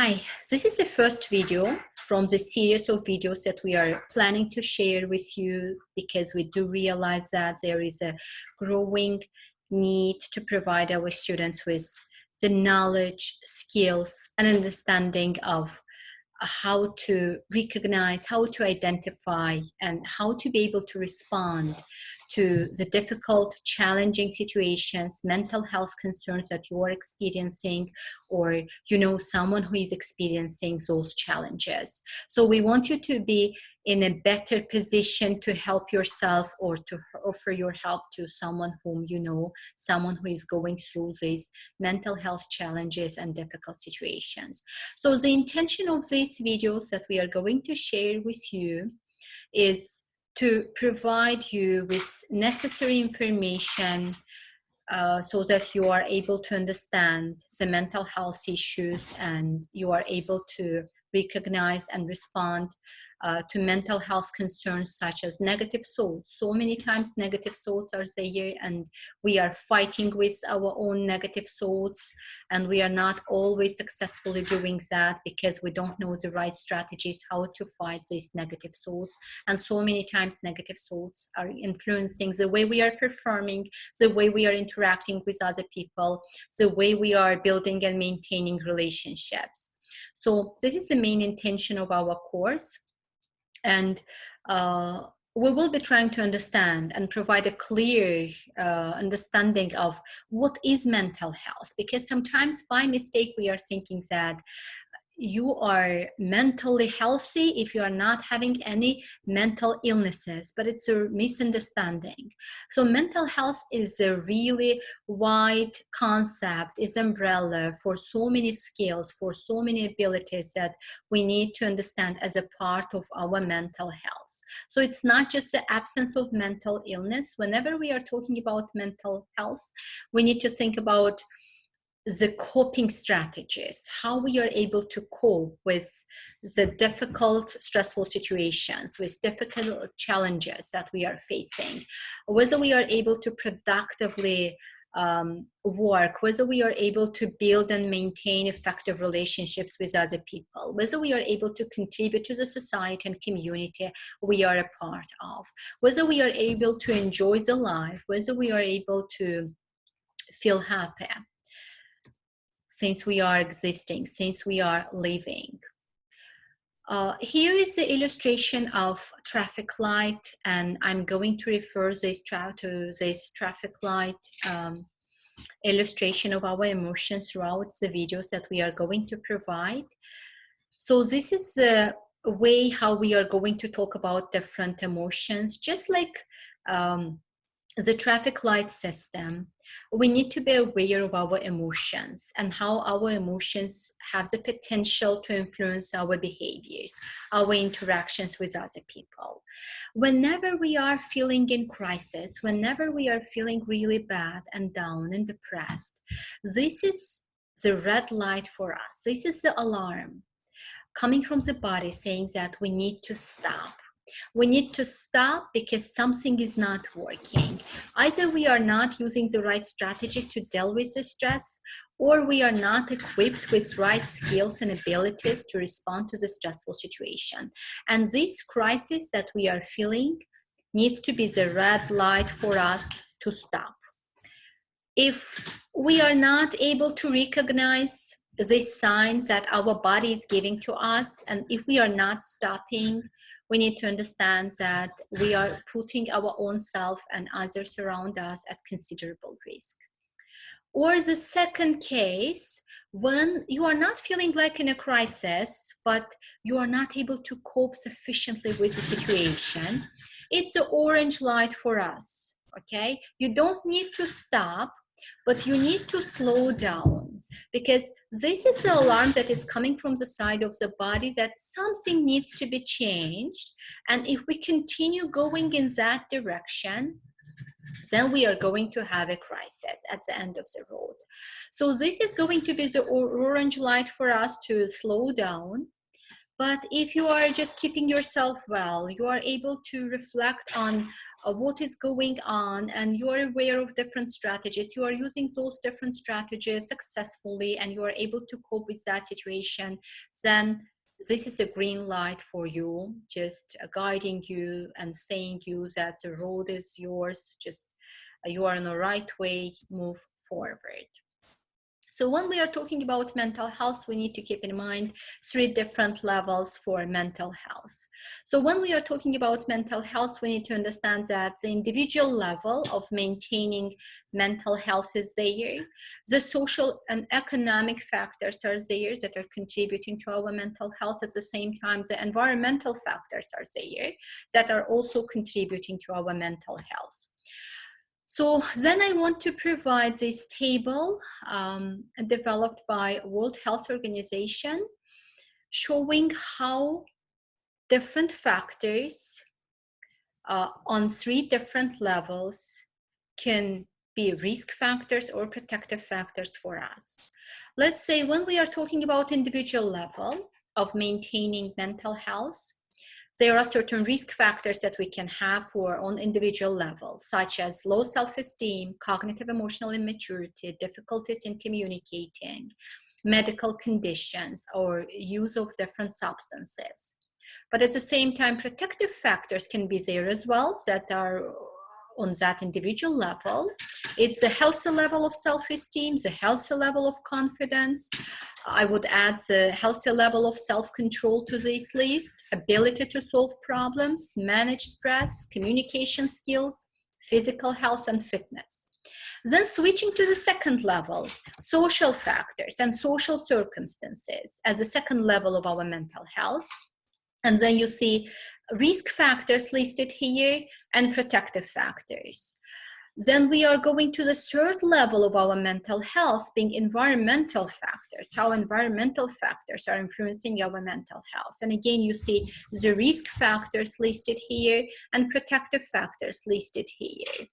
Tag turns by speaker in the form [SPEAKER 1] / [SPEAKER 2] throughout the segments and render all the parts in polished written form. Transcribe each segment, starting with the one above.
[SPEAKER 1] Hi, this is the first video from the series of videos that we are planning to share with you because we do realize that there is a growing need to provide our students with the knowledge, skills, and understanding of how to recognize, how to identify, and how to be able to respond to the difficult, challenging situations, mental health concerns that you are experiencing, or someone who is experiencing those challenges. So we want you to be in a better position to help yourself or to offer your help to someone whom you know, someone who is going through these mental health challenges and difficult situations. So the intention of these videos that we are going to share with you is to provide you with necessary information so that you are able to understand the mental health issues and you are able to recognize and respond to mental health concerns such as negative thoughts. So many times negative thoughts are there and we are fighting with our own negative thoughts, and we are not always successfully doing that because we don't know the right strategies how to fight these negative thoughts. And so many times negative thoughts are influencing the way we are performing, the way we are interacting with other people, the way we are building and maintaining relationships. So this is the main intention of our course. And we will be trying to understand and provide a clear understanding of what is mental health, because sometimes by mistake we are thinking that you are mentally healthy if you are not having any mental illnesses, but it's a misunderstanding. So mental health is a really wide concept, is umbrella for so many skills, for so many abilities that we need to understand as a part of our mental health. So it's not just the absence of mental illness. Whenever we are talking about mental health, we need to think about the coping strategies, how we are able to cope with the difficult, stressful situations, with difficult challenges that we are facing, whether we are able to productively work, whether we are able to build and maintain effective relationships with other people, whether we are able to contribute to the society and community we are a part of, whether we are able to enjoy the life, whether we are able to feel happy since we are existing, since we are living. Here is the illustration of traffic light, and I'm going to refer to this traffic light illustration of our emotions throughout the videos that we are going to provide. So this is the way how we are going to talk about different emotions, just like the traffic light system. We need to be aware of our emotions and how our emotions have the potential to influence our behaviors, our interactions with other people. Whenever we are feeling in crisis, whenever we are feeling really bad and down and depressed, this is the red light for us. This is the alarm coming from the body saying that we need to stop. We need to stop because something is not working. Either we are not using the right strategy to deal with the stress, or we are not equipped with right skills and abilities to respond to the stressful situation. And this crisis that we are feeling needs to be the red light for us to stop. If we are not able to recognize these signs that our body is giving to us, and if we are not stopping, we need to understand that we are putting our own self and others around us at considerable risk. Or the second case, when you are not feeling like in a crisis, but you are not able to cope sufficiently with the situation, it's an orange light for us, okay? You don't need to stop, but you need to slow down, because this is the alarm that is coming from the side of the body that something needs to be changed. And if we continue going in that direction, then we are going to have a crisis at the end of the road. So this is going to be the orange light for us to slow down, But if you are just keeping yourself well, you are able to reflect on what is going on, and you are aware of different strategies. You are using those different strategies successfully, and you are able to cope with that situation, then this is a green light for you, just guiding you and saying you that the road is yours, just you are in the right way, move forward. So when we are talking about mental health, we need to keep in mind 3 different levels for mental health. So when we are talking about mental health, we need to understand that the individual level of maintaining mental health is there. The social and economic factors are there that are contributing to our mental health. At the same time, the environmental factors are there that are also contributing to our mental health. So then I want to provide this table developed by World Health Organization, showing how different factors on 3 different levels can be risk factors or protective factors for us. Let's say when we are talking about individual level of maintaining mental health, there are certain risk factors that we can have for on individual level, such as low self-esteem, cognitive emotional immaturity, difficulties in communicating, medical conditions, or use of different substances. But at the same time, protective factors can be there as well that are on that individual level. It's a healthy level of self-esteem, the healthy level of confidence. I would add the healthy level of self-control to this list, ability to solve problems, manage stress, communication skills, physical health and fitness. Then switching to the second level, social factors and social circumstances as a second level of our mental health. And then you see risk factors listed here and protective factors. Then we are going to the third level of our mental health, being environmental factors, how environmental factors are influencing our mental health. And again, you see the risk factors listed here and protective factors listed here.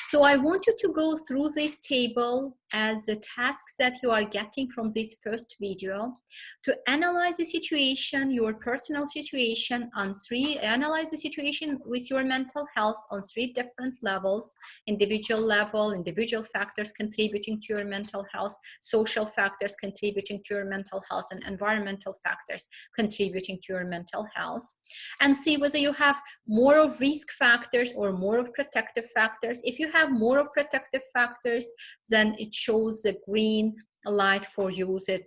[SPEAKER 1] So I want you to go through this table as the tasks that you are getting from this first video to analyze the situation, your personal situation analyze the situation with your mental health on 3 different levels: individual level, individual factors contributing to your mental health, social factors contributing to your mental health, and environmental factors contributing to your mental health, and see whether you have more of risk factors or more of protective factors. If you have more of protective factors, then it shows the green light for you that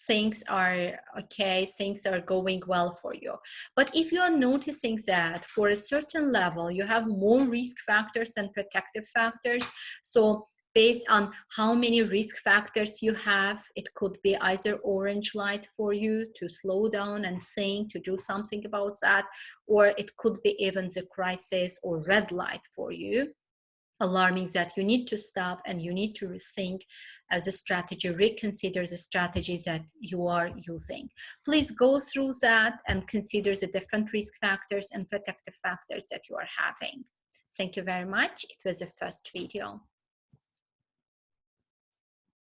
[SPEAKER 1] things are okay, things are going well for you. But if you are noticing that for a certain level you have more risk factors than protective factors, so based on how many risk factors you have, it could be either orange light for you to slow down and think to do something about that, or it could be even the crisis or red light for you, alarming that you need to stop and you need to rethink as a strategy, reconsider the strategies that you are using. Please go through that and consider the different risk factors and protective factors that you are having. Thank you very much. It was the first video.